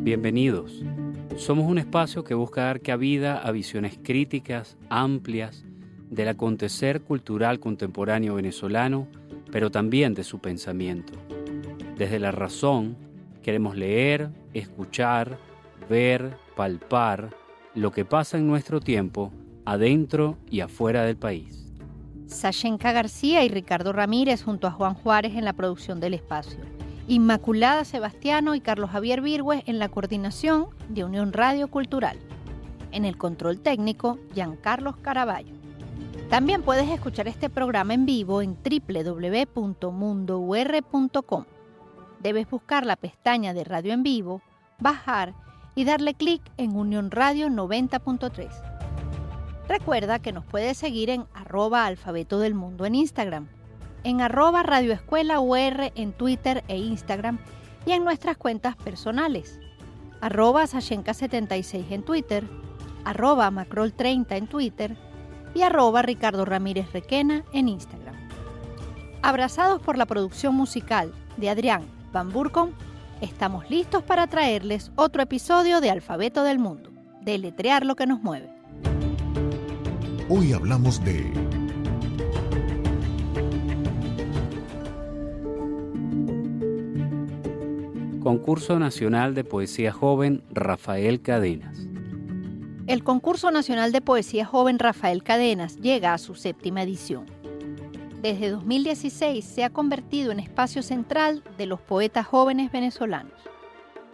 Bienvenidos. Somos un espacio que busca dar cabida a visiones críticas, amplias, del acontecer cultural contemporáneo venezolano, pero también de su pensamiento. Desde la razón, queremos leer, escuchar, ver, palpar lo que pasa en nuestro tiempo, adentro y afuera del país. Sashenka García y Ricardo Ramírez junto a Juan Juárez en la producción del espacio. Inmaculada Sebastiano y Carlos Javier Virgües en la coordinación de Unión Radio Cultural. En el control técnico, Giancarlos Caraballo. También puedes escuchar este programa en vivo en www.mundour.com. Debes buscar la pestaña de Radio en Vivo, bajar y darle clic en Unión Radio 90.3. Recuerda que nos puedes seguir en @alfabeto del mundo en Instagram, en @radioescuela.ur en Twitter e Instagram y en nuestras cuentas personales, @Sashenka76 en Twitter, @Macrol30 en Twitter y @Ricardo Ramírez Requena en Instagram. Abrazados por la producción musical de Adrián Van Burkom, estamos listos para traerles otro episodio de Alfabeto del Mundo, deletrear lo que nos mueve. Hoy hablamos de Concurso Nacional de Poesía Joven Rafael Cadenas. El Concurso Nacional de Poesía Joven Rafael Cadenas llega a su 7ª edición. Desde 2016 se ha convertido en espacio central de los poetas jóvenes venezolanos.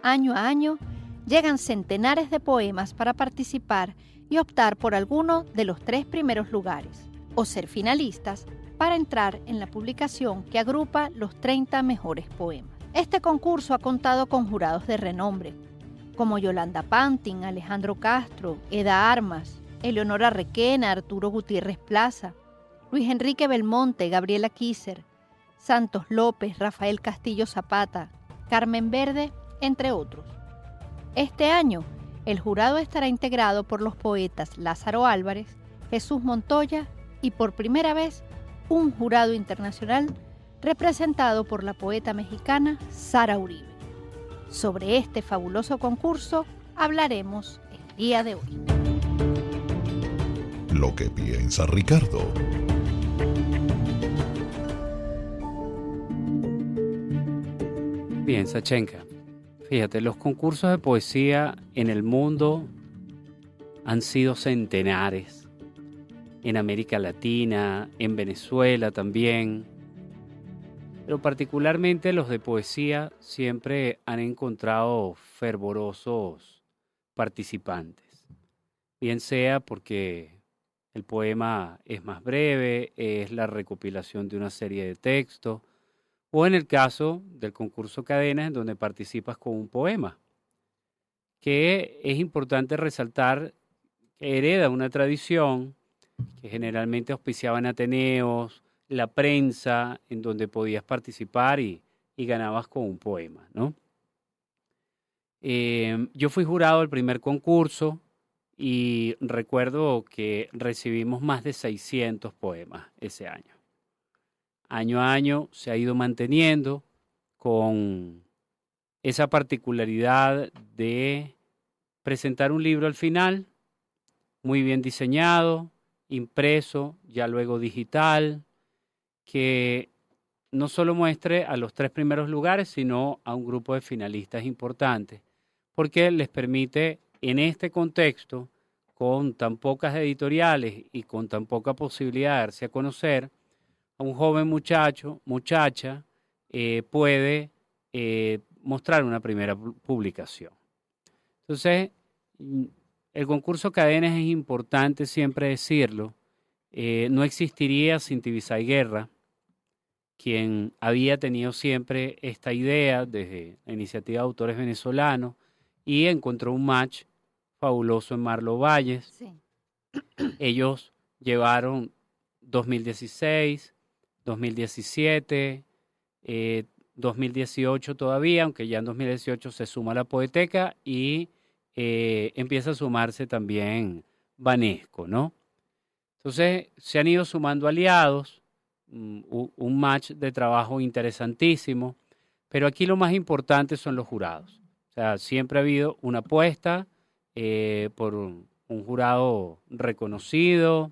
Año a año llegan centenares de poemas para participar y optar por alguno de los 3 primeros lugares, o ser finalistas para entrar en la publicación que agrupa los 30 mejores poemas. Este concurso ha contado con jurados de renombre, como Yolanda Pantin, Alejandro Castro, Eda Armas, Eleonora Requena, Arturo Gutiérrez Plaza, Luis Enrique Belmonte, Gabriela Kisser, Santos López, Rafael Castillo Zapata, Carmen Verde, entre otros. Este año, el jurado estará integrado por los poetas Lázaro Álvarez, Jesús Montoya y por primera vez un jurado internacional representado por la poeta mexicana Sara Uribe. Sobre este fabuloso concurso hablaremos el día de hoy. Lo que piensa Ricardo. Bien, Sashenka. Fíjate, los concursos de poesía en el mundo han sido centenares. En América Latina, en Venezuela también. Pero particularmente los de poesía siempre han encontrado fervorosos participantes. Bien sea porque el poema es más breve, es la recopilación de una serie de textos, o en el caso del concurso Cadenas, en donde participas con un poema, que es importante resaltar que hereda una tradición que generalmente auspiciaba en ateneos, la prensa, en donde podías participar y ganabas con un poema, ¿no? Yo fui jurado del primer concurso y recuerdo que recibimos más de 600 poemas ese año. Año a año se ha ido manteniendo con esa particularidad de presentar un libro al final, muy bien diseñado, impreso, ya luego digital, que no solo muestre a los 3 primeros lugares, sino a un grupo de finalistas importantes, porque les permite en este contexto, con tan pocas editoriales y con tan poca posibilidad de darse a conocer, a un joven muchacha puede mostrar una primera publicación. Entonces, el concurso Cadenas es importante siempre decirlo. No existiría sin Tibisay Guerra, quien había tenido siempre esta idea desde la iniciativa de autores venezolanos y encontró un match fabuloso en Marlo Valles. Sí. Ellos llevaron 2016, 2017, 2018 todavía, aunque ya en 2018 se suma la Poeteca y empieza a sumarse también Banesco, ¿no? Entonces se han ido sumando aliados, un match de trabajo interesantísimo, pero aquí lo más importante son los jurados. O sea, siempre ha habido una apuesta por un jurado reconocido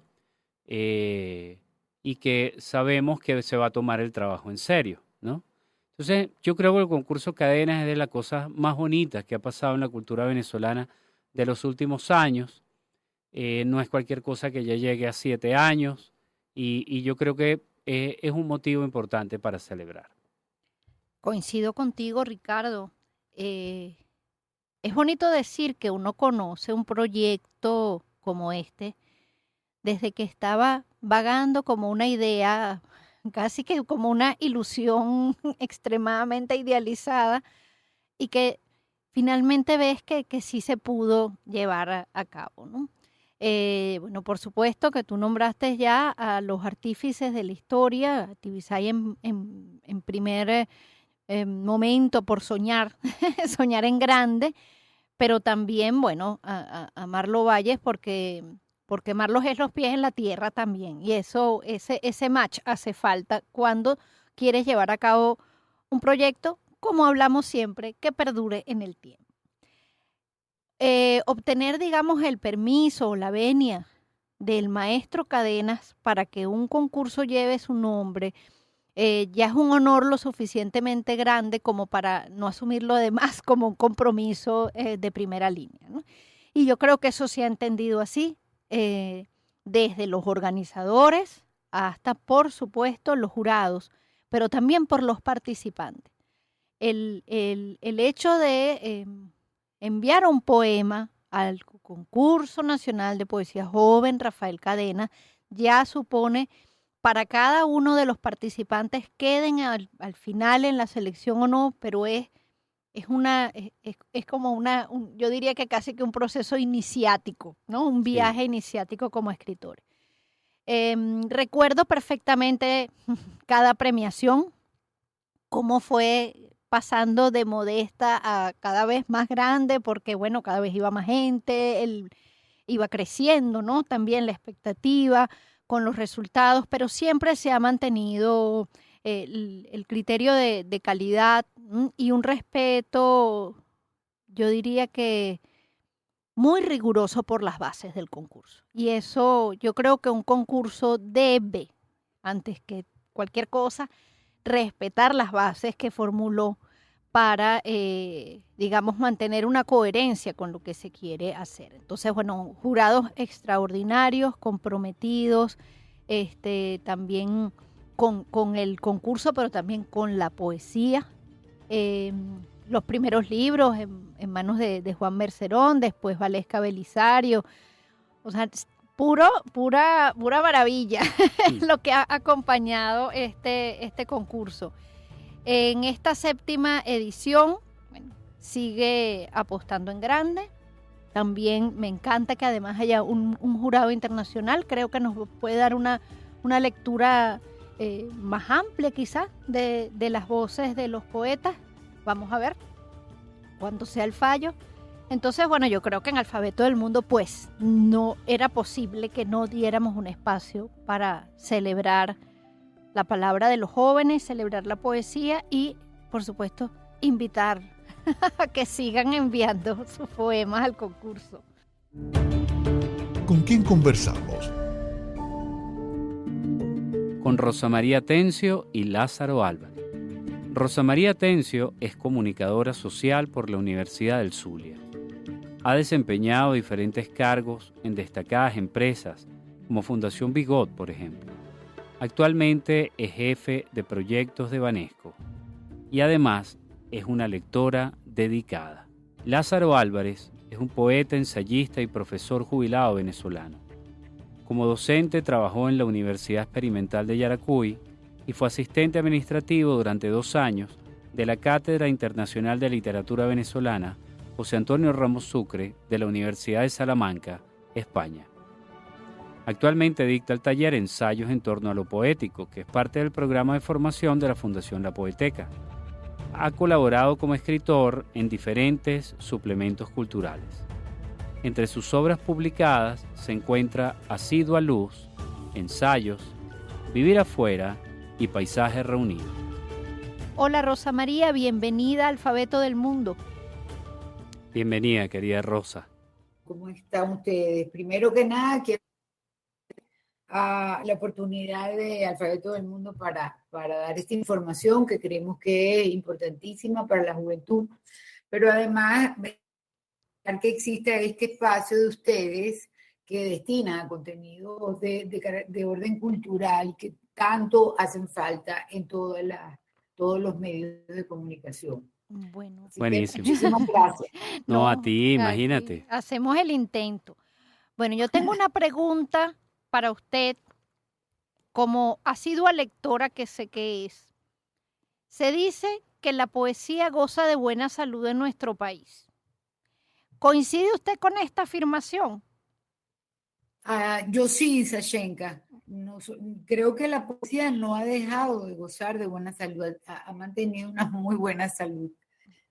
y que sabemos que se va a tomar el trabajo en serio, ¿no? Entonces, yo creo que el concurso Cadenas es de las cosas más bonitas que ha pasado en la cultura venezolana de los últimos años. No es cualquier cosa que ya llegue a 7 años y yo creo que es un motivo importante para celebrar. Coincido contigo, Ricardo. Es bonito decir que uno conoce un proyecto como este desde que estaba vagando como una idea, casi que como una ilusión extremadamente idealizada y que finalmente ves que sí se pudo llevar a cabo, ¿no? Bueno, por supuesto que tú nombraste ya a los artífices de la historia, a Tibisay en primer momento por soñar, soñar en grande, pero también, bueno, a Marlo Valles porque Marlos es los pies en la tierra también. Y eso, ese match hace falta cuando quieres llevar a cabo un proyecto, como hablamos siempre, que perdure en el tiempo. Obtener, digamos, el permiso o la venia del maestro Cadenas para que un concurso lleve su nombre, ya es un honor lo suficientemente grande como para no asumirlo además como un compromiso de primera línea, ¿no? Y yo creo que eso se ha entendido así, desde los organizadores hasta, por supuesto, los jurados, pero también por los participantes. El hecho de enviar un poema al Concurso Nacional de Poesía Joven Rafael Cadenas ya supone para cada uno de los participantes, queden al final en la selección o no, pero es como yo diría que casi que un proceso iniciático, ¿no? Un viaje iniciático como escritor. Recuerdo perfectamente cada premiación, cómo fue pasando de modesta a cada vez más grande, porque bueno, cada vez iba más gente, iba creciendo, ¿no? También la expectativa con los resultados, pero siempre se ha mantenido el criterio de calidad y un respeto, yo diría que muy riguroso por las bases del concurso. Y eso yo creo que un concurso debe, antes que cualquier cosa, respetar las bases que formuló para, digamos, mantener una coherencia con lo que se quiere hacer. Entonces, bueno, jurados extraordinarios, comprometidos, también con el concurso, pero también con la poesía. Los primeros libros en manos de Juan Mercerón, después Valesca Belisario. O sea, pura maravilla lo que ha acompañado este concurso. En esta 7ª edición, bueno, sigue apostando en grande. También me encanta que además haya un jurado internacional. Creo que nos puede dar una lectura más amplia quizás de las voces de los poetas. Vamos a ver cuándo sea el fallo. Entonces, bueno, yo creo que en Alfabeto del Mundo, pues, no era posible que no diéramos un espacio para celebrar la palabra de los jóvenes, celebrar la poesía y, por supuesto, invitar a que sigan enviando sus poemas al concurso. ¿Con quién conversamos? Con Rosa María Tencio y Lázaro Álvarez. Rosa María Tencio es comunicadora social por la Universidad del Zulia. Ha desempeñado diferentes cargos en destacadas empresas, como Fundación Bigot, por ejemplo. Actualmente es jefe de proyectos de Banesco y además es una lectora dedicada. Lázaro Álvarez es un poeta, ensayista y profesor jubilado venezolano. Como docente trabajó en la Universidad Experimental de Yaracuy y fue asistente administrativo durante 2 años de la Cátedra Internacional de Literatura Venezolana José Antonio Ramos Sucre de la Universidad de Salamanca, España. Actualmente dicta el taller Ensayos en torno a lo poético, que es parte del programa de formación de la Fundación La Poeteca. Ha colaborado como escritor en diferentes suplementos culturales. Entre sus obras publicadas se encuentra Asidua Luz, Ensayos, Vivir afuera y Paisajes reunidos. Hola Rosa María, bienvenida a Alfabeto del Mundo. Bienvenida, querida Rosa. ¿Cómo están ustedes? Primero que nada, quiero la oportunidad de Alfabeto del Mundo para dar esta información que creemos que es importantísima para la juventud, pero además que exista este espacio de ustedes que destina a contenidos de orden cultural que tanto hacen falta en todos los medios de comunicación. Bueno, Así buenísimo. Muchísimas gracias. No, a ti, imagínate. Hacemos el intento. Bueno, yo tengo una pregunta para usted, como asidua lectora que sé que es. Se dice que la poesía goza de buena salud en nuestro país. ¿Coincide usted con esta afirmación? Yo sí, Sashenka. Creo que la poesía no ha dejado de gozar de buena salud, ha mantenido una muy buena salud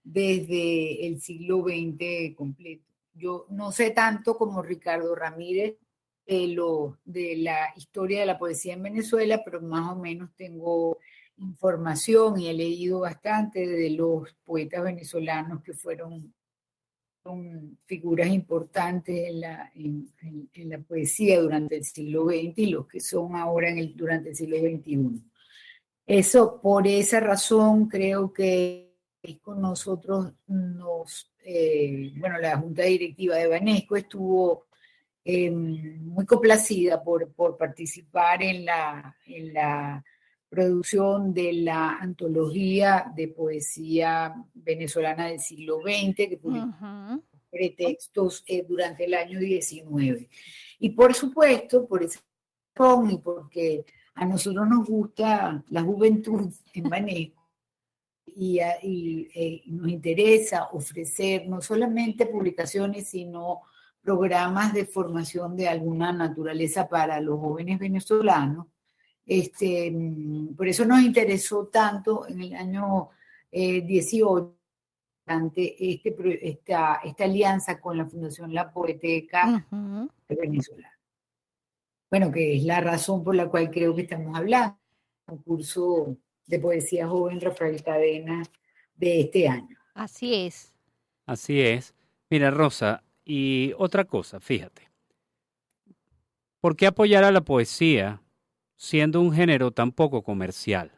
desde el siglo XX completo. Yo no sé tanto como Ricardo Ramírez de la historia de la poesía en Venezuela, pero más o menos tengo información y he leído bastante de los poetas venezolanos que fueron figuras importantes en la poesía durante el siglo XX y los que son ahora durante el siglo XXI. Por esa razón creo que con nosotros la Junta Directiva de Banesco estuvo muy complacida por participar en la producción de la antología de poesía venezolana del siglo XX, que publicó pretextos durante el año 19. Y por supuesto, por esa razón y porque a nosotros nos gusta la juventud en Banesco y nos interesa ofrecer no solamente publicaciones, sino programas de formación de alguna naturaleza para los jóvenes venezolanos. Por eso nos interesó tanto en el año 18 esta alianza con la Fundación La Poeteca de Venezuela. Bueno, que es la razón por la cual creo que estamos hablando del concurso de poesía joven Rafael Cadenas de este año. Así es. Así es. Mira, Rosa, y otra cosa, fíjate. ¿Por qué apoyar a la poesía siendo un género tan poco comercial?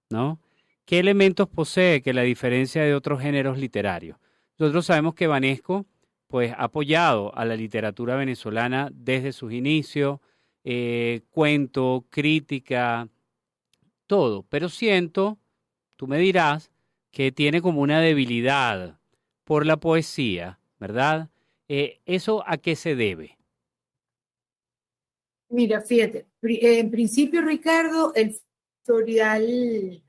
¿No? ¿Qué elementos posee que la diferencia de otros géneros literarios? Nosotros sabemos que Banesco pues, ha apoyado a la literatura venezolana desde sus inicios, cuento, crítica, todo. Pero siento, tú me dirás, que tiene como una debilidad por la poesía, ¿verdad? ¿Eso a qué se debe? Mira, fíjate, en principio, Ricardo, el editorial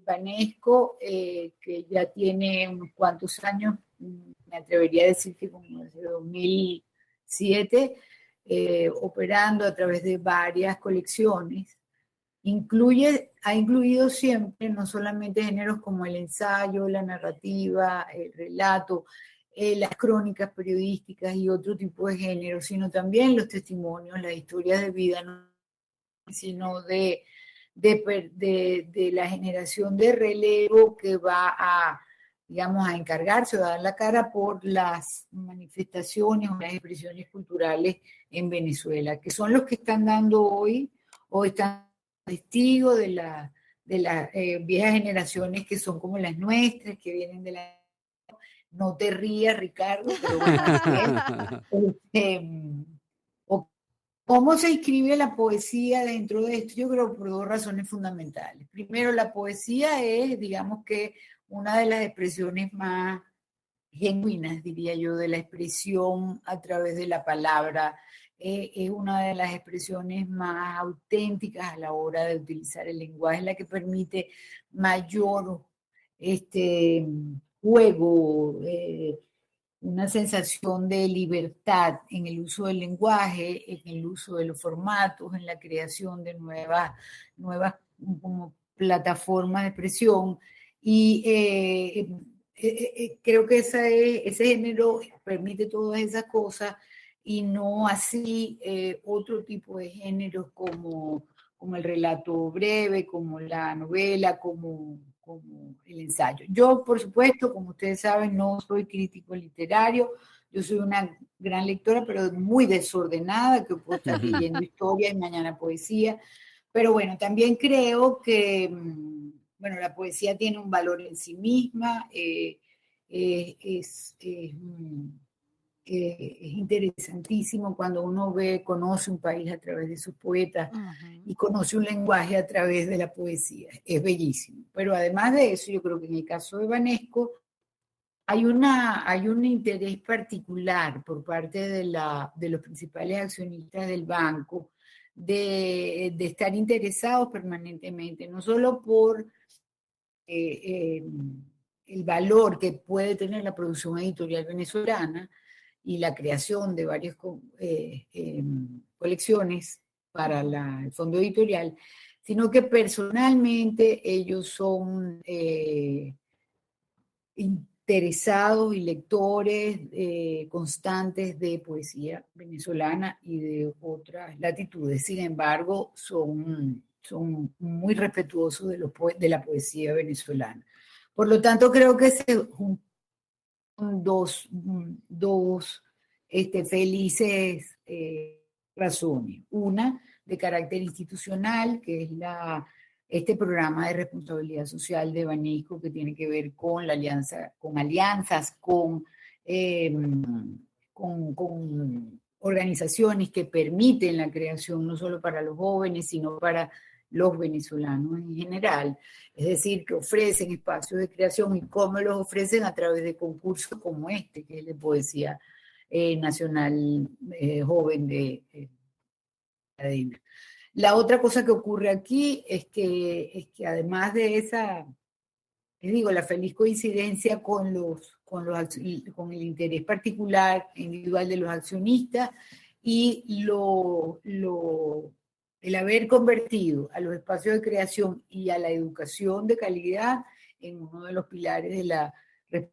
Banesco, que ya tiene unos cuantos años, me atrevería a decir que como desde 2007, operando a través de varias colecciones, ha incluido siempre no solamente géneros como el ensayo, la narrativa, el relato, las crónicas periodísticas y otro tipo de géneros, sino también los testimonios, las historias de vida, no sino de la generación de relevo que va digamos, a encargarse o a dar la cara por las manifestaciones o las expresiones culturales en Venezuela, que son los que están dando hoy o están testigos de las viejas generaciones que son como las nuestras, que vienen de la... No te rías, Ricardo, pero bueno, ¿cómo se inscribe la poesía dentro de esto? Yo creo por dos razones fundamentales. Primero, la poesía es, digamos que, una de las expresiones más genuinas, diría yo, de la expresión a través de la palabra. Es una de las expresiones más auténticas a la hora de utilizar el lenguaje, es la que permite mayor juego, una sensación de libertad en el uso del lenguaje, en el uso de los formatos, en la creación de nuevas como plataformas de expresión. Y creo que ese género permite todas esas cosas y no así otro tipo de géneros como el relato breve, como la novela, como como el ensayo. Yo, por supuesto, como ustedes saben, no soy crítico literario, yo soy una gran lectora, pero muy desordenada, que puedo estar leyendo historia y mañana poesía. Pero bueno, también creo que, bueno, la poesía tiene un valor en sí misma, es interesantísimo cuando uno conoce un país a través de sus poetas y conoce un lenguaje a través de la poesía. Es bellísimo. Pero además de eso, yo creo que en el caso de Banesco hay un interés particular por parte de los principales accionistas del banco de estar interesados permanentemente, no solo por el valor que puede tener la producción editorial venezolana y la creación de varias colecciones para el fondo editorial, sino que personalmente ellos son interesados y lectores constantes de poesía venezolana y de otras latitudes. Sin embargo, son muy respetuosos de la poesía venezolana. Por lo tanto, creo que se juntan dos felices razones. Una de carácter institucional, que es este programa de responsabilidad social de Banesco, que tiene que ver con la alianzas con organizaciones que permiten la creación no solo para los jóvenes, sino para los venezolanos en general. Es decir, que ofrecen espacios de creación y cómo los ofrecen a través de concursos como este, que es de poesía nacional joven de Cadena. La otra cosa que ocurre aquí es que además de esa, les digo, la feliz coincidencia con el interés particular individual de los accionistas y el haber convertido a los espacios de creación y a la educación de calidad en uno de los pilares de la responsabilidad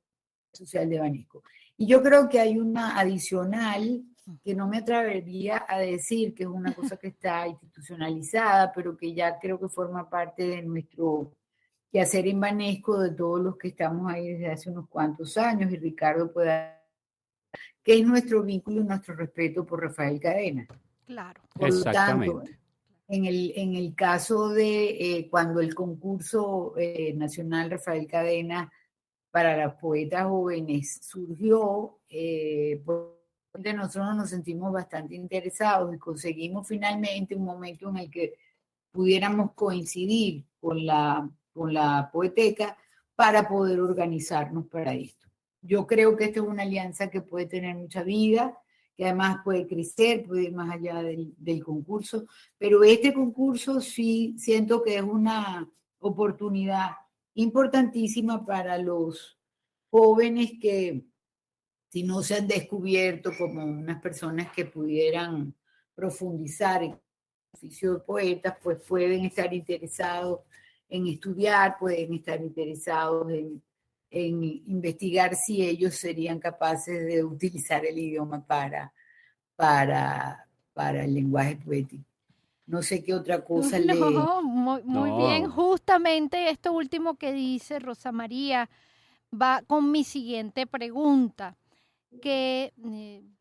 social de Banesco. Y yo creo que hay una adicional que no me atrevería a decir que es una cosa que está institucionalizada, pero que ya creo que forma parte de nuestro quehacer en Banesco, de todos los que estamos ahí desde hace unos cuantos años, y Ricardo que es nuestro vínculo y nuestro respeto por Rafael Cadena. Claro. Por lo tanto, en el caso de cuando el concurso nacional Rafael Cadena para las poetas jóvenes surgió, nosotros nos sentimos bastante interesados y conseguimos finalmente un momento en el que pudiéramos coincidir con la Poeteca para poder organizarnos para esto. Yo creo que esta es una alianza que puede tener mucha vida, que además puede crecer, puede ir más allá del concurso, pero este concurso sí siento que es una oportunidad importantísima para los jóvenes que, si no se han descubierto como unas personas que pudieran profundizar en el oficio de poetas, pues pueden estar interesados en estudiar, pueden estar interesados en investigar si ellos serían capaces de utilizar el idioma para el lenguaje poético. No sé qué otra cosa muy bien. Justamente esto último que dice Rosa María va con mi siguiente pregunta,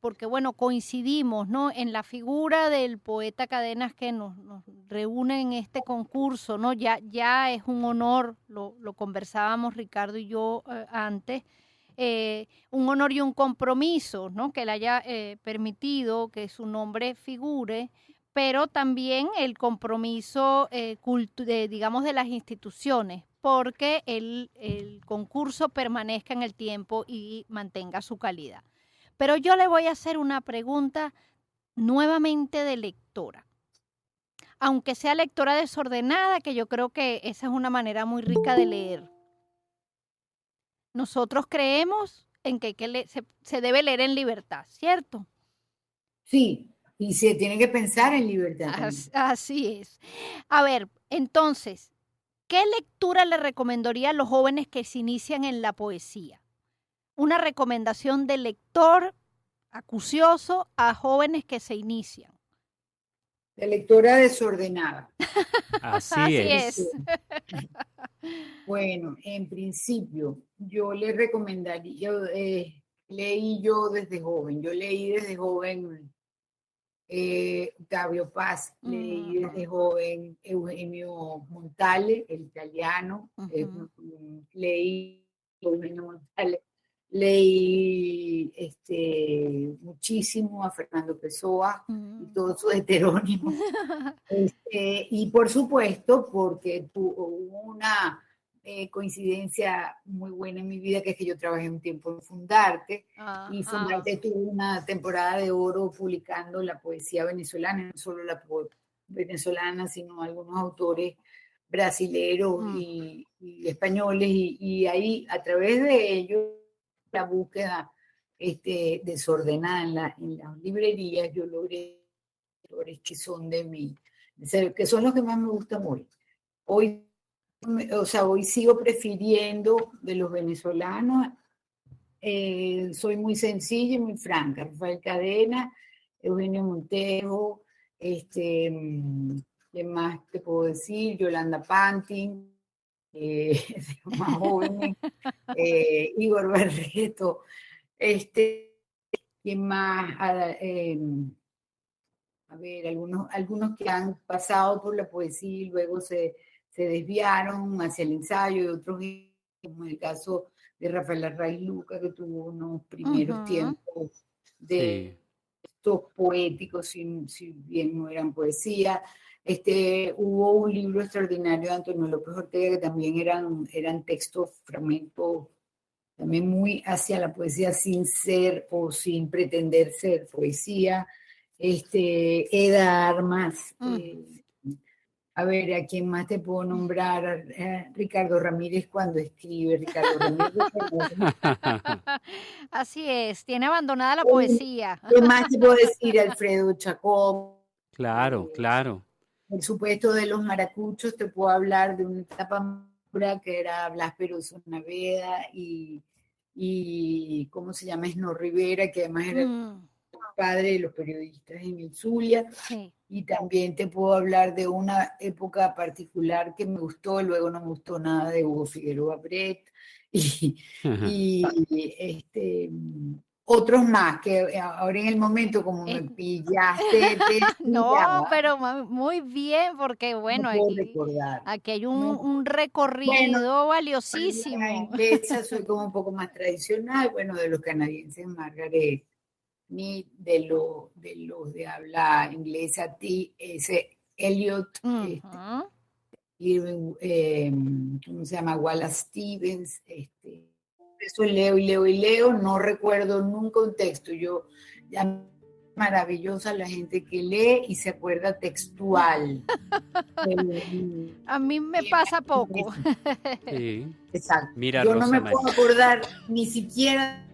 porque bueno, coincidimos, ¿no?, en la figura del poeta Cadenas que nos reúne en este concurso, ¿no? Ya es un honor, lo conversábamos Ricardo y yo antes, un honor y un compromiso, ¿no?, que le haya permitido que su nombre figure, pero también el compromiso, digamos, de las instituciones, porque el concurso permanezca en el tiempo y mantenga su calidad. Pero yo le voy a hacer una pregunta nuevamente de lectora. Aunque sea lectora desordenada, que yo creo que esa es una manera muy rica de leer. Nosotros creemos en que se debe leer en libertad, ¿cierto? Sí, y se tiene que pensar en libertad. Así es. A ver, entonces, ¿qué lectura le recomendaría a los jóvenes que se inician en la poesía? Una recomendación de lector acucioso a jóvenes que se inician. La lectora desordenada. Así es. es. Bueno, en principio, yo le recomendaría, leí yo desde joven, Octavio Paz, leí desde joven Eugenio Montale, el italiano, leí Eugenio Montale, leí muchísimo a Fernando Pessoa y todos sus heterónimos. Y por supuesto, porque hubo una coincidencia muy buena en mi vida, que es que yo trabajé un tiempo en Fundarte, y Fundarte tuvo una temporada de oro publicando la poesía venezolana, no solo la venezolana, sino algunos autores brasileros y españoles, y ahí, a través de ellos, la búsqueda desordenada en las librerías, yo logré autores que son que son los que más me gustan hoy. Hoy sigo prefiriendo de los venezolanos, soy muy sencilla y muy franca. Rafael Cadena, Eugenio Montejo, ¿qué más te puedo decir? Yolanda Pantin, más jóvenes, Igor Barreto, ¿quién más? A ver, algunos que han pasado por la poesía y luego se desviaron hacia el ensayo, y otros, como el caso de Rafael Arraiz Luca, que tuvo unos primeros tiempos de estos poéticos, si bien no eran poesía. Hubo un libro extraordinario de Antonio López Ortega, que también eran textos, fragmentos, también muy hacia la poesía, sin ser o sin pretender ser poesía. Eda Armas, a ver, ¿a quién más te puedo nombrar? Ricardo Ramírez cuando escribe, Ricardo Ramírez. Así es, tiene abandonada la poesía. ¿Qué más te puedo decir? Alfredo Chacón. Claro, claro. Por supuesto, de los maracuchos te puedo hablar de una etapa que era Blas Peroso Naveda y ¿cómo se llama? Esno Rivera, que además era padre de los periodistas en el Zulia. Sí. Y también te puedo hablar de una época particular que me gustó, luego no me gustó nada, de Hugo Figueroa Brett y otros más que ahora en el momento, como me pillaste, no, pero muy bien, porque bueno, aquí hay un recorrido valiosísimo. La inglesa soy como un poco más tradicional, bueno, de los canadienses, Margaret Mead, de los de habla inglesa, T.S. Eliot, Irving, ¿cómo se llama? Wallace Stevens, eso leo, no recuerdo nunca un texto. Ya maravillosa la gente que lee y se acuerda textual. A mí me pasa poco. Sí. Exacto. Mira, yo Rosa no me María. puedo acordar ni siquiera.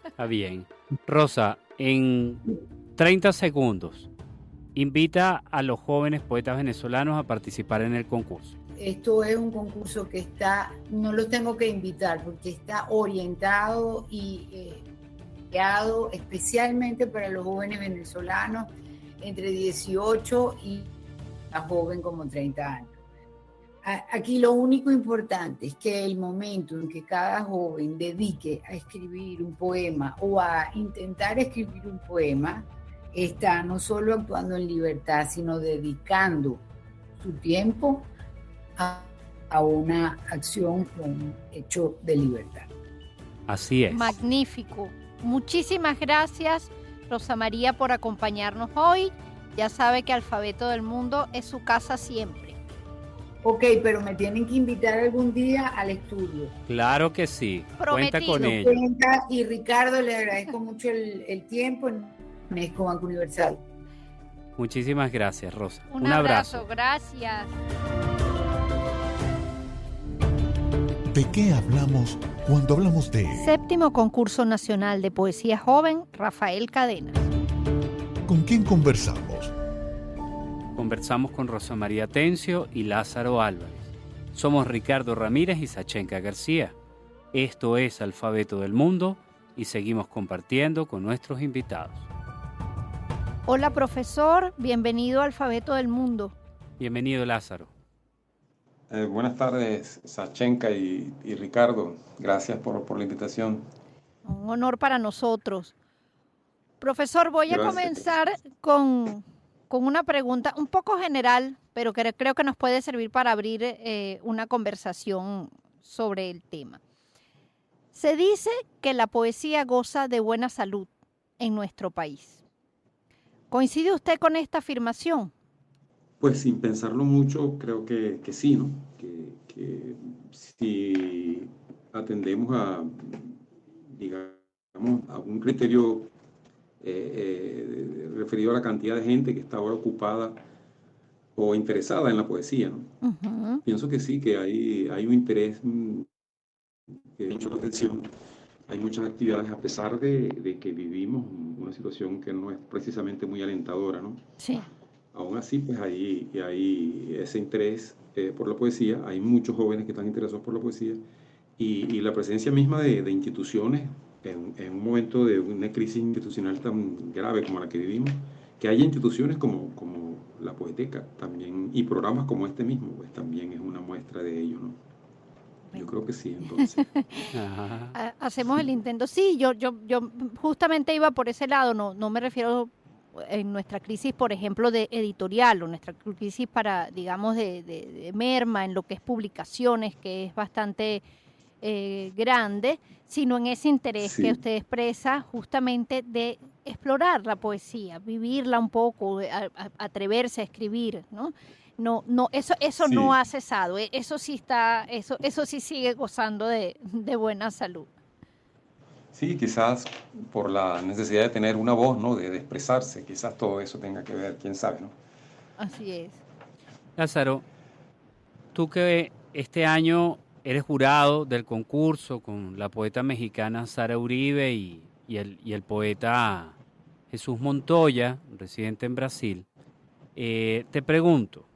Está bien. Rosa, en 30 segundos, invita a los jóvenes poetas venezolanos a participar en el concurso. Esto es un concurso que no lo tengo que invitar, porque está orientado y creado especialmente para los jóvenes venezolanos entre 18 y más joven como 30 años. Aquí lo único importante es que el momento en que cada joven dedique a escribir un poema o a intentar escribir un poema, está no solo actuando en libertad, sino dedicando su tiempo a una acción, un hecho de libertad. Así es. Magnífico. Muchísimas gracias, Rosa María, por acompañarnos hoy. Ya sabe que Alfabeto del Mundo es su casa siempre. Ok, pero me tienen que invitar algún día al estudio. Claro que sí. Prometido. Cuenta con ello. Y Ricardo, le agradezco mucho el tiempo en UNESCO Banco Universal. Muchísimas gracias, Rosa. Un abrazo. Gracias. ¿De qué hablamos cuando hablamos de Séptimo Concurso Nacional de Poesía Joven, Rafael Cadenas? con quién conversamos? Conversamos con Rosa María Tencio y Lázaro Álvarez. Somos Ricardo Ramírez y Sachenka García. Esto es Alfabeto del Mundo y seguimos compartiendo con nuestros invitados. Hola, profesor. Bienvenido a Alfabeto del Mundo. Bienvenido, Lázaro. Buenas tardes, Sachenka y Ricardo. Gracias por la invitación. Un honor para nosotros. Profesor, voy a Gracias. comenzar con una pregunta un poco general, pero que creo que nos puede servir para abrir una conversación sobre el tema. Se dice que la poesía goza de buena salud en nuestro país. ¿Coincide usted con esta afirmación? Pues sin pensarlo mucho, creo que sí, ¿no? Que si atendemos digamos, a un criterio referido a la cantidad de gente que está ahora ocupada o interesada en la poesía, ¿no? Uh-huh. Pienso que sí, que hay un interés que ha hecho la atención. Hay muchas actividades, a pesar de que vivimos una situación que no es precisamente muy alentadora, ¿no? Sí. Aún así, pues hay ese interés por la poesía, hay muchos jóvenes que están interesados por la poesía y la presencia misma de instituciones en un momento de una crisis institucional tan grave como la que vivimos, que haya instituciones como la Poeteca también y programas como este mismo, pues también es una muestra de ello, ¿no? Yo creo que sí, entonces. Ajá. Hacemos el intento. Sí, yo justamente iba por ese lado, no me refiero en nuestra crisis, por ejemplo, de editorial o nuestra crisis para, digamos, de merma en lo que es publicaciones, que es bastante grande, sino en ese interés Sí. que usted expresa justamente de explorar la poesía, vivirla un poco, atreverse a escribir, ¿no? No, eso Sí. no ha cesado, eso sí está, eso sí sigue gozando de buena salud. Sí, quizás por la necesidad de tener una voz, ¿no? De expresarse, quizás todo eso tenga que ver, quién sabe, ¿no? Así es. Lázaro, tú que este año eres jurado del concurso con la poeta mexicana Sara Uribe y el poeta Jesús Montoya, residente en Brasil, te pregunto,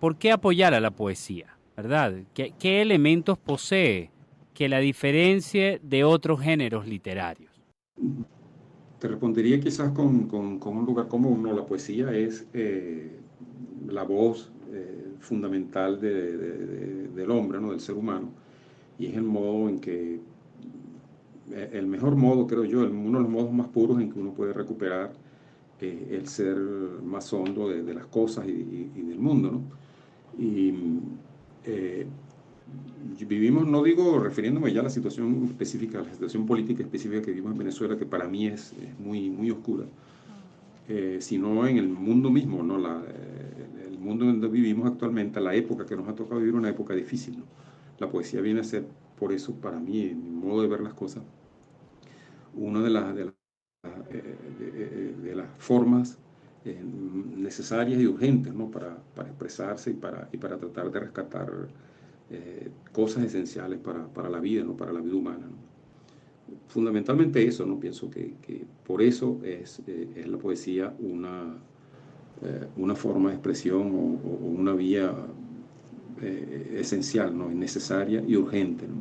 ¿por qué apoyar a la poesía? ¿Verdad? ¿Qué elementos posee que la diferencie de otros géneros literarios? Te respondería quizás con un lugar común, ¿no? La poesía es la voz fundamental del hombre, ¿no? Del ser humano, y es el modo en que, el mejor modo, creo yo, uno de los modos más puros en que uno puede recuperar el ser más hondo de las cosas y del mundo, ¿no? Y eh, vivimos, no digo refiriéndome ya a la situación específica, a la situación política específica que vivimos en Venezuela, que para mí es muy, muy oscura, sino en el mundo mismo, ¿no? El mundo donde vivimos actualmente, la época que nos ha tocado vivir, una época difícil, ¿no? La poesía viene a ser, por eso, para mí, en mi modo de ver las cosas, una de las formas necesarias y urgentes, ¿no? Para expresarse y para tratar de rescatar cosas esenciales para la vida, ¿no? Para la vida humana, ¿no? Fundamentalmente eso, ¿no? Pienso que por eso es la poesía una forma de expresión o una vía esencial, ¿no? Necesaria y urgente, ¿no?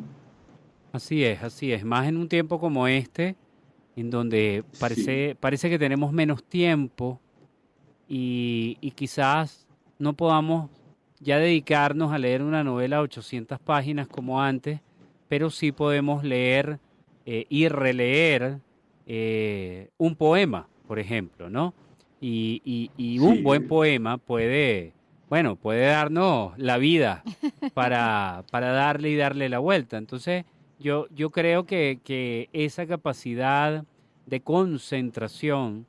Así es. Más en un tiempo como este, en donde Sí. parece que tenemos menos tiempo y quizás no podamos ya dedicarnos a leer una novela de 800 páginas como antes, pero sí podemos leer y releer un poema, por ejemplo, ¿no? Y un Sí, buen poema puede darnos la vida para darle y darle la vuelta. Entonces, yo creo que esa capacidad de concentración,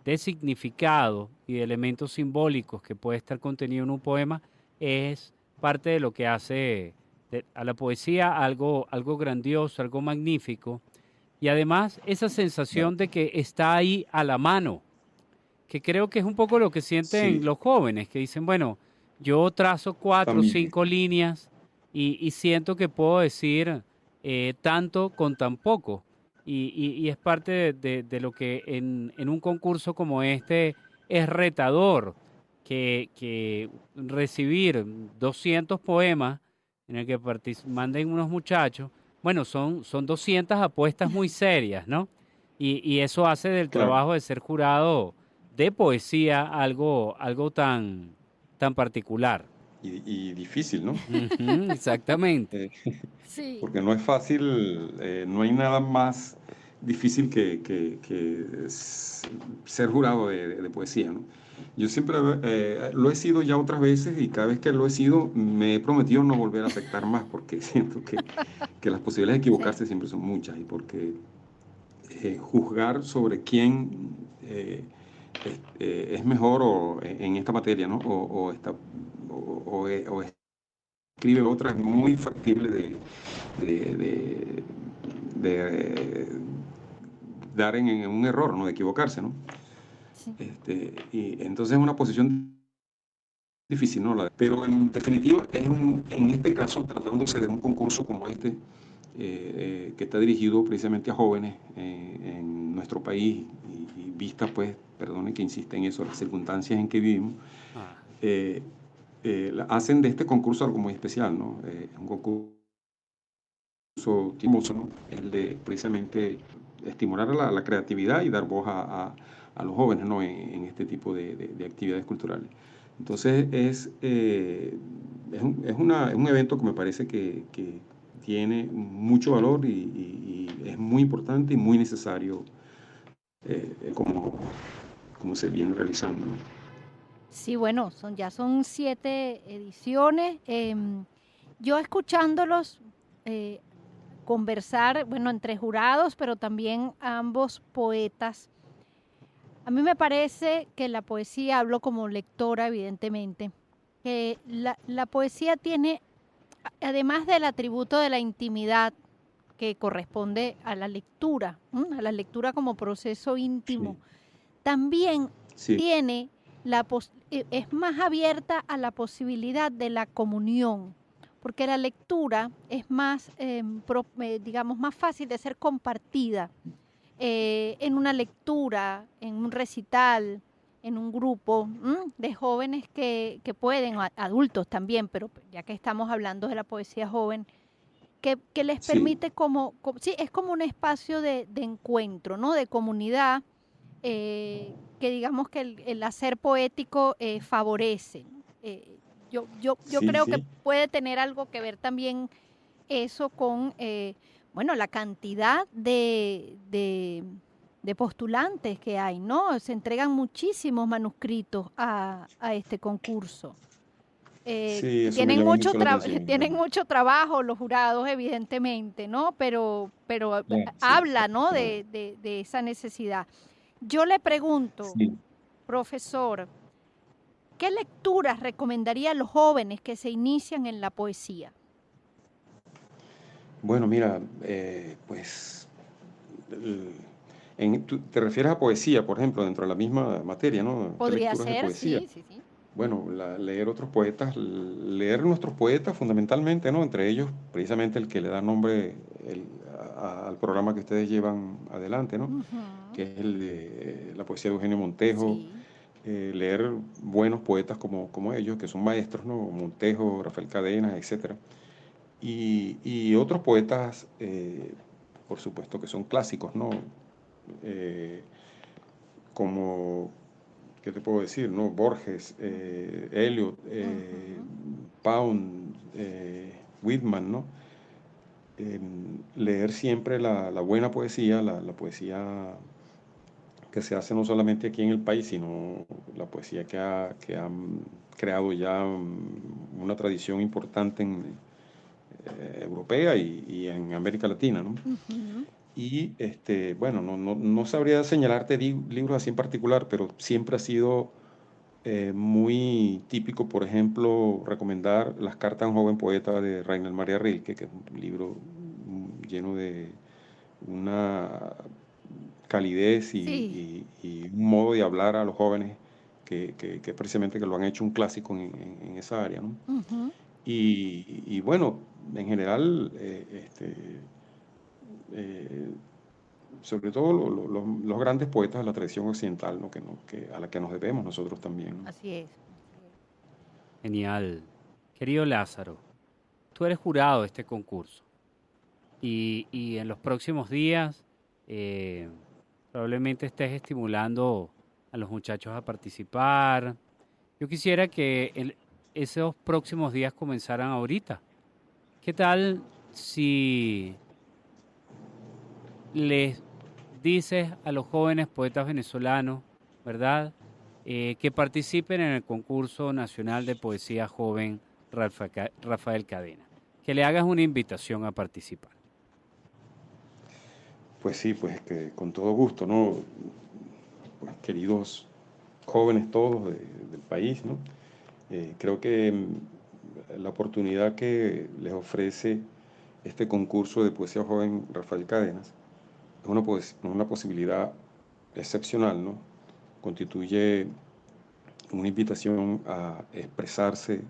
de significado y de elementos simbólicos que puede estar contenido en un poema es parte de lo que hace a la poesía algo grandioso, algo magnífico. Y además esa sensación de que está ahí a la mano, que creo que es un poco lo que sienten sí, los jóvenes, que dicen, bueno, yo trazo 4 o también. 5 líneas y siento que puedo decir tanto con tan poco. Y es parte de lo que en un concurso como este es retador, que recibir 200 poemas en el que manden unos muchachos, bueno, son 200 apuestas muy serias, ¿no? Y eso hace del Claro. trabajo de ser jurado de poesía algo tan particular. Y difícil, ¿no? Ujú, exactamente. Eh, Sí. Porque no es fácil, no hay nada más difícil ser jurado de poesía, ¿no? Yo siempre lo he sido ya otras veces y cada vez que lo he sido me he prometido no volver a afectar más porque siento que las posibilidades de Sí. equivocarse siempre son muchas y porque juzgar sobre quién es mejor en esta materia, ¿no? O escribe otra es muy factible de, de- de dar en un error, ¿no? De equivocarse, ¿no? Sí. Y entonces es una posición difícil, ¿no? Pero en definitiva, en este caso, tratándose de un concurso como este, que está dirigido precisamente a jóvenes en nuestro país y vista, pues, perdone que insiste en eso, las circunstancias en que vivimos, Ah, eh, hacen de este concurso algo muy especial, ¿no? Un concurso timoso, ¿no? El de precisamente estimular la creatividad y dar voz a los jóvenes, ¿no? En este tipo de actividades culturales. Entonces es un evento que me parece que tiene mucho valor y es muy importante y muy necesario como se viene realizando, ¿no? Sí, bueno, ya son 7 ediciones. Yo escuchándolos eh, conversar, bueno, entre jurados, pero también ambos poetas. A mí me parece que la poesía, hablo como lectora, evidentemente, que la poesía tiene, además del atributo de la intimidad que corresponde a la lectura, a la lectura como proceso Sí, íntimo, también sí, tiene es más abierta a la posibilidad de la comunión, porque la lectura es más, digamos, más fácil de ser compartida en una lectura, en un recital, en un grupo de jóvenes que pueden, adultos también, pero ya que estamos hablando de la poesía joven, que les sí, permite sí, es como un espacio de encuentro, ¿no? De comunidad, que digamos que el hacer poético favorece. Yo sí, creo que sí. puede tener algo que ver también eso con, bueno, la cantidad de postulantes que hay, ¿no? Se entregan muchísimos manuscritos a este concurso. Sí, eso me llama mucho la atención. Tienen mucho trabajo los jurados, evidentemente, ¿no? Pero Claro, sí, habla, ¿no? claro. De esa necesidad. Yo le pregunto, Sí. profesor, ¿qué lecturas recomendaría a los jóvenes que se inician en la poesía? Bueno, mira, pues tú te refieres a poesía, por ejemplo, dentro de la misma materia, ¿no? ¿Qué Podría lecturas de ser, poesía? sí, sí, sí. Bueno, leer otros poetas, leer nuestros poetas fundamentalmente, ¿no? Entre ellos, precisamente el que le da nombre al programa que ustedes llevan adelante, ¿no? Ujú, Que es el de la poesía de Eugenio Montejo. sí, Leer buenos poetas como ellos, que son maestros, ¿no? Montejo, Rafael Cadenas, etcétera. Y otros poetas, por supuesto, que son clásicos, ¿no? Eh, como, ¿qué te puedo decir? ¿No? Borges, Eliot, ujú, Pound, Whitman, ¿no? Leer siempre la buena poesía, la poesía que se hace no solamente aquí en el país, sino la poesía que han creado ya una tradición importante europea y en América Latina, ¿no? ujú. Y bueno, no sabría señalarte libros así en particular, pero siempre ha sido muy típico, por ejemplo, recomendar Las cartas a un joven poeta de Rainer Maria Rilke, que es un libro lleno de una calidez Sí, y un modo de hablar a los jóvenes que precisamente que lo han hecho un clásico en esa área, ¿no? ujú. Y bueno, en general, eh, sobre todo los grandes poetas de la tradición occidental, ¿no? A la que nos debemos nosotros también, ¿no? Así es, así es. genial. Querido Lázaro, tú eres jurado de este concurso y en los próximos días eh, Probablemente estés estimulando a los muchachos a participar. Yo quisiera que esos próximos días comenzaran ahorita. ¿Qué tal si les dices a los jóvenes poetas venezolanos, ¿verdad? Que participen en el concurso nacional de poesía joven Rafael Cadena? Que le hagas una invitación a participar. Pues sí, pues que con todo gusto, ¿no? Pues, queridos jóvenes todos del país, ¿no? Creo que la oportunidad que les ofrece este concurso de poesía joven Rafael Cadenas es una posibilidad excepcional, ¿no? Constituye una invitación a expresarse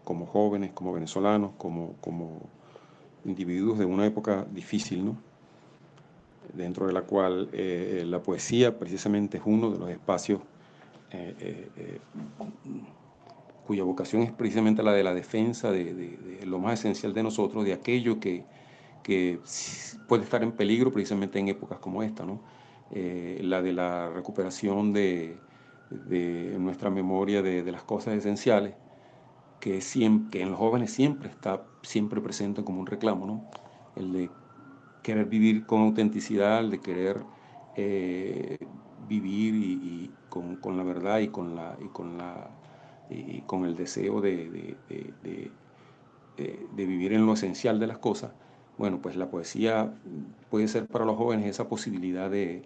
como jóvenes, como venezolanos, como individuos de una época difícil, ¿no? Dentro de la cual la poesía precisamente es uno de los espacios cuya vocación es precisamente la de la defensa de lo más esencial de nosotros, de aquello que puede estar en peligro precisamente en épocas como esta, ¿no? La de la recuperación de nuestra memoria de las cosas esenciales, que en los jóvenes siempre está presente como un reclamo, ¿no? El de querer vivir con autenticidad, el de querer vivir con la verdad y con el deseo de vivir en lo esencial de las cosas. Bueno, pues la poesía puede ser para los jóvenes esa posibilidad de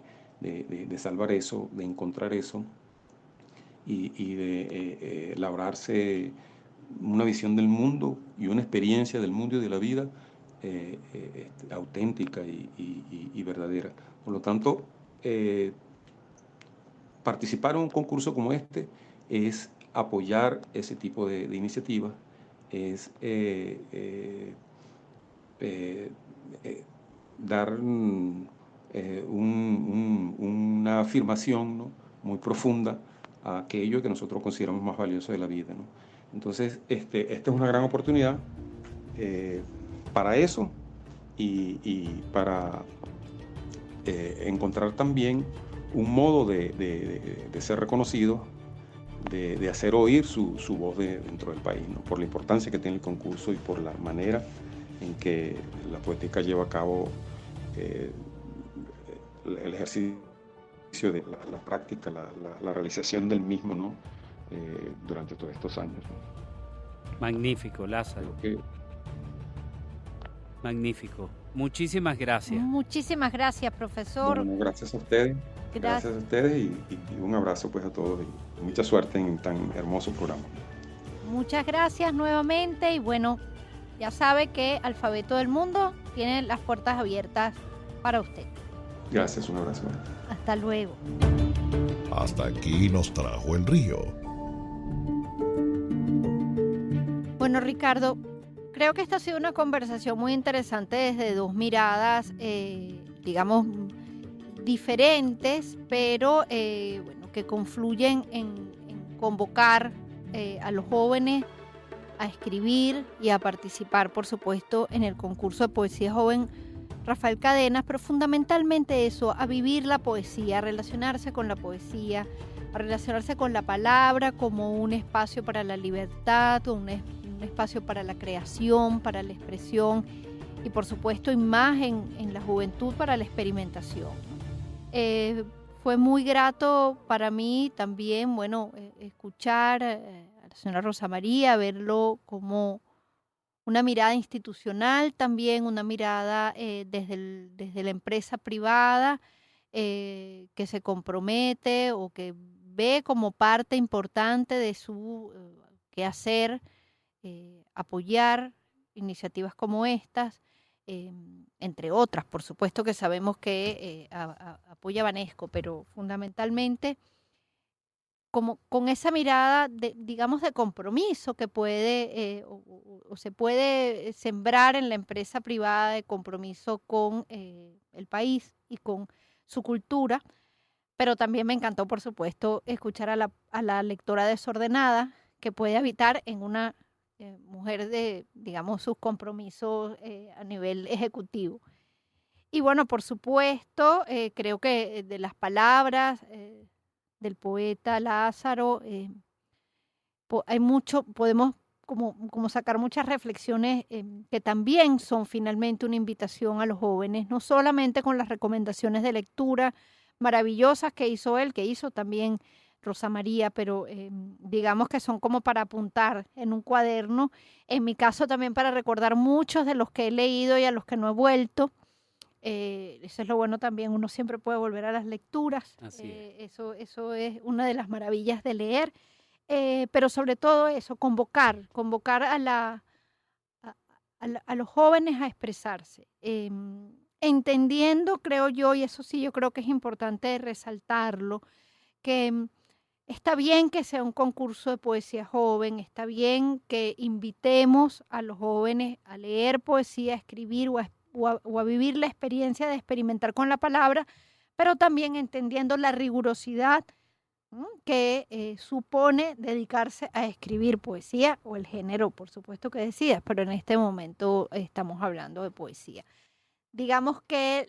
salvar eso, de encontrar eso y de labrarse una visión del mundo y una experiencia del mundo y de la vida auténtica y verdadera. Por lo tanto, participar en un concurso como este es apoyar ese tipo de iniciativas, es dar una afirmación, ¿no? Muy profunda a aquello que nosotros consideramos más valioso de la vida, ¿no? Entonces, esta es una gran oportunidad para eso y para encontrar también un modo de ser reconocido, de hacer oír su voz dentro del país, ¿no? Por la importancia que tiene el concurso y por la manera en que la poética lleva a cabo el ejercicio de la práctica, la realización del mismo, ¿no? Durante todos estos años, ¿no? Magnífico, Lázaro. Magnífico. Muchísimas gracias. Muchísimas gracias, profesor. Bueno, gracias a ustedes. Gracias a ustedes y un abrazo pues a todos y mucha suerte en tan hermoso programa. Muchas gracias nuevamente y bueno, ya sabe que Alfabeto del Mundo tiene las puertas abiertas para usted. Gracias, un abrazo. Hasta luego. Hasta aquí nos trajo el río. Bueno, Ricardo, creo que esta ha sido una conversación muy interesante desde dos miradas, digamos, diferentes, pero bueno, que confluyen en convocar a los jóvenes a escribir y a participar, por supuesto, en el concurso de poesía joven Rafael Cadenas, pero fundamentalmente eso, a vivir la poesía, a relacionarse con la poesía, a relacionarse con la palabra como un espacio para la libertad, un espacio para la creación, para la expresión y por supuesto y más en la juventud para la experimentación. Fue muy grato para mí también, bueno, escuchar a la señora Rosa María, verlo como una mirada institucional también, una mirada desde la empresa privada que se compromete o que ve como parte importante de su quehacer apoyar iniciativas como estas, entre otras, por supuesto que sabemos que apoya Banesco, pero fundamentalmente como con esa mirada, digamos, de compromiso que puede o se puede sembrar en la empresa privada, de compromiso con el país y con su cultura. Pero también me encantó, por supuesto, escuchar a la lectora desordenada que puede habitar en una mujer de, digamos, sus compromisos a nivel ejecutivo. Y bueno, por supuesto, creo que de las palabras del poeta Lázaro, hay mucho, podemos como sacar muchas reflexiones que también son finalmente una invitación a los jóvenes, no solamente con las recomendaciones de lectura maravillosas que hizo él, que hizo también Rosa María, pero digamos que son como para apuntar en un cuaderno. En mi caso también para recordar muchos de los que he leído y a los que no he vuelto. Eso es lo bueno también, uno siempre puede volver a las lecturas. Así es. Eso es una de las maravillas de leer. Pero sobre todo eso, convocar a los jóvenes a expresarse, entendiendo, creo yo, y eso sí yo creo que es importante resaltarlo, que está bien que sea un concurso de poesía joven, está bien que invitemos a los jóvenes a leer poesía, a escribir o a vivir la experiencia de experimentar con la palabra, pero también entendiendo la rigurosidad que supone dedicarse a escribir poesía o el género, por supuesto que decidas, pero en este momento estamos hablando de poesía. Digamos que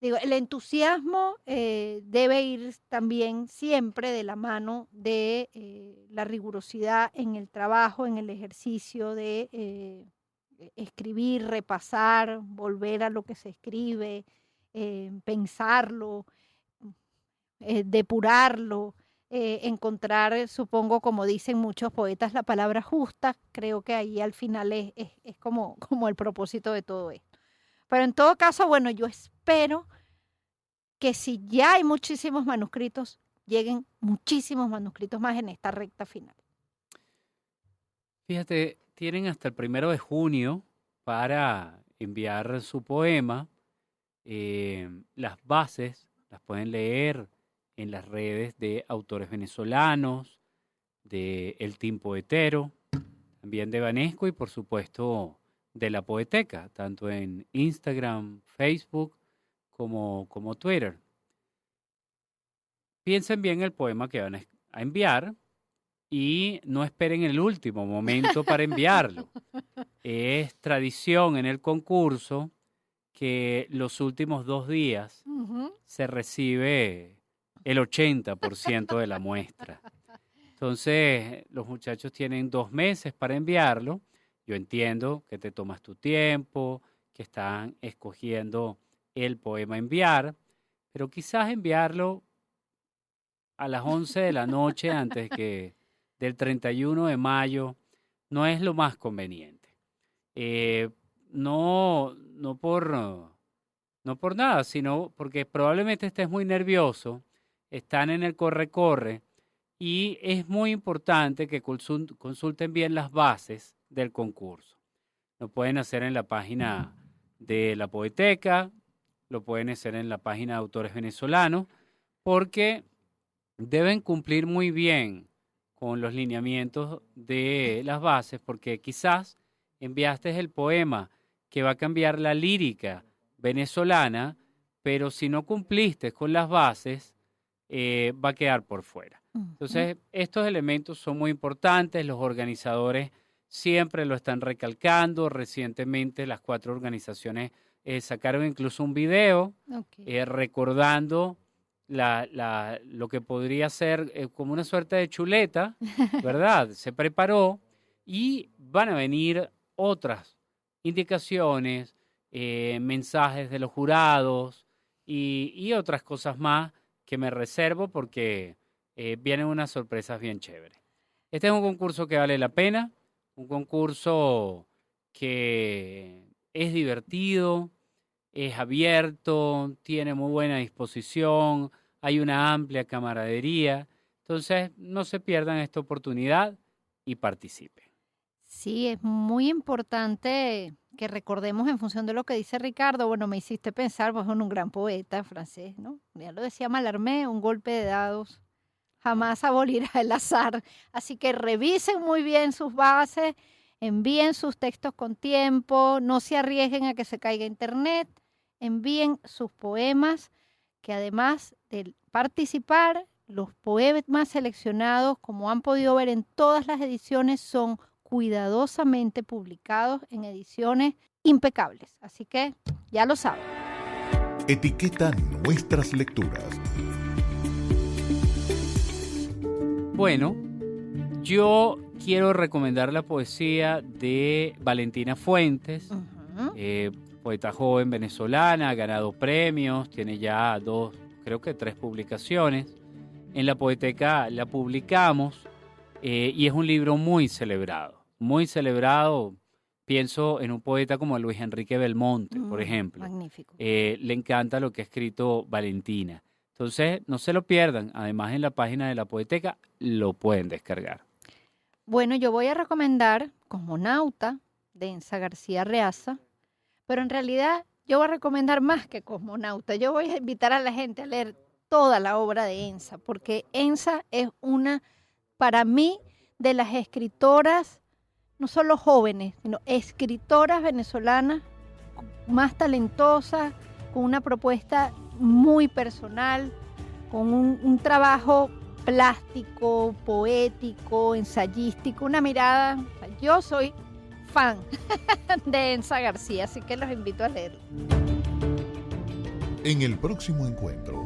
el entusiasmo debe ir también siempre de la mano de la rigurosidad en el trabajo, en el ejercicio de escribir, repasar, volver a lo que se escribe, pensarlo, depurarlo, encontrar, supongo, como dicen muchos poetas, la palabra justa. Creo que ahí al final es como el propósito de todo esto. Pero en todo caso, bueno, yo espero que si ya hay muchísimos manuscritos, lleguen muchísimos manuscritos más en esta recta final. Fíjate, tienen hasta el 1 de junio para enviar su poema. Las bases las pueden leer en las redes de autores venezolanos, de El Team Poetero, también de Banesco y por supuesto de La Poeteca, tanto en Instagram, Facebook como Twitter. Piensen bien el poema que van a enviar y no esperen el último momento para enviarlo. Es tradición en el concurso que los últimos 2 días se recibe el 80% de la muestra. Entonces, los muchachos tienen 2 meses para enviarlo. Yo entiendo que te tomas tu tiempo, que están escogiendo el poema a enviar, pero quizás enviarlo a las 11 de la noche antes del 31 de mayo no es lo más conveniente. No por nada, sino porque probablemente estés muy nervioso, están en el corre-corre y es muy importante que consulten bien las bases del concurso. Lo pueden hacer en la página de La Poeteca, lo pueden hacer en la página de Autores Venezolanos, porque deben cumplir muy bien con los lineamientos de las bases, porque quizás enviaste el poema que va a cambiar la lírica venezolana, pero si no cumpliste con las bases, va a quedar por fuera. Entonces, estos elementos son muy importantes, los organizadores siempre lo están recalcando. Recientemente las 4 organizaciones sacaron incluso un video recordando lo que podría ser como una suerte de chuleta, ¿verdad? Se preparó y van a venir otras indicaciones, mensajes de los jurados y otras cosas más que me reservo porque vienen unas sorpresas bien chéveres. Este es un concurso que vale la pena, un concurso que es divertido, es abierto, tiene muy buena disposición, hay una amplia camaradería. Entonces, no se pierdan esta oportunidad y participen. Sí, es muy importante que recordemos en función de lo que dice Ricardo. Bueno, me hiciste pensar pues, en un gran poeta francés, ¿no? Ya lo decía Mallarmé, un golpe de dados jamás abolirá el azar. Así que revisen muy bien sus bases, envíen sus textos con tiempo, no se arriesguen a que se caiga internet, envíen sus poemas, que además de participar, los poemas seleccionados, como han podido ver en todas las ediciones, son cuidadosamente publicados en ediciones impecables. Así que ya lo saben. Etiqueta nuestras lecturas. Bueno, yo quiero recomendar la poesía de Valentina Fuentes, poeta joven venezolana, ha ganado premios, tiene ya 2, creo que 3 publicaciones. En la Poeteca la publicamos y es un libro muy celebrado, muy celebrado. Pienso en un poeta como Luis Enrique Belmonte, por ejemplo. Magnífico. Le encanta lo que ha escrito Valentina. Entonces, no se lo pierdan. Además, en la página de la Poeteca lo pueden descargar. Bueno, yo voy a recomendar Cosmonauta, de Ensa García Reaza, pero en realidad yo voy a recomendar más que Cosmonauta. Yo voy a invitar a la gente a leer toda la obra de Ensa, porque Ensa es una, para mí, de las escritoras, no solo jóvenes, sino escritoras venezolanas más talentosas, con una propuesta muy personal, con un trabajo plástico, poético, ensayístico, una mirada. Yo soy fan de Ensa García, así que los invito a leerlo. En el próximo encuentro.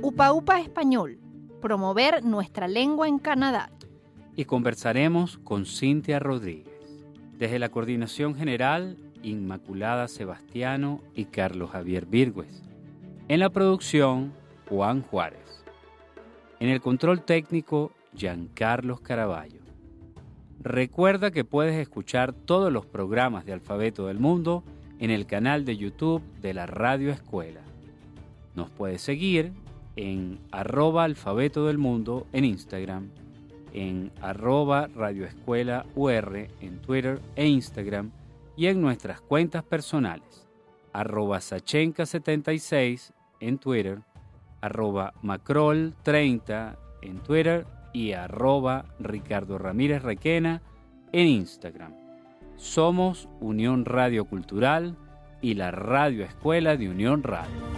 Upa Upa Español, promover nuestra lengua en Canadá. Y conversaremos con Cintia Rodríguez. Desde la Coordinación General, Inmaculada Sebastiano y Carlos Javier Virgües. En la producción, Juan Juárez. En el control técnico, Giancarlos Caraballo. Recuerda que puedes escuchar todos los programas de Alfabeto del Mundo en el canal de YouTube de la Radio Escuela. Nos puedes seguir en @Alfabeto del Mundo en Instagram, en @radioescuelaur en Twitter e Instagram y en nuestras cuentas personales, @Sachenka76 en Twitter, @Macrol30 en Twitter y @Ricardo Ramírez Requena en Instagram. Somos Unión Radio Cultural y la Radio Escuela de Unión Radio.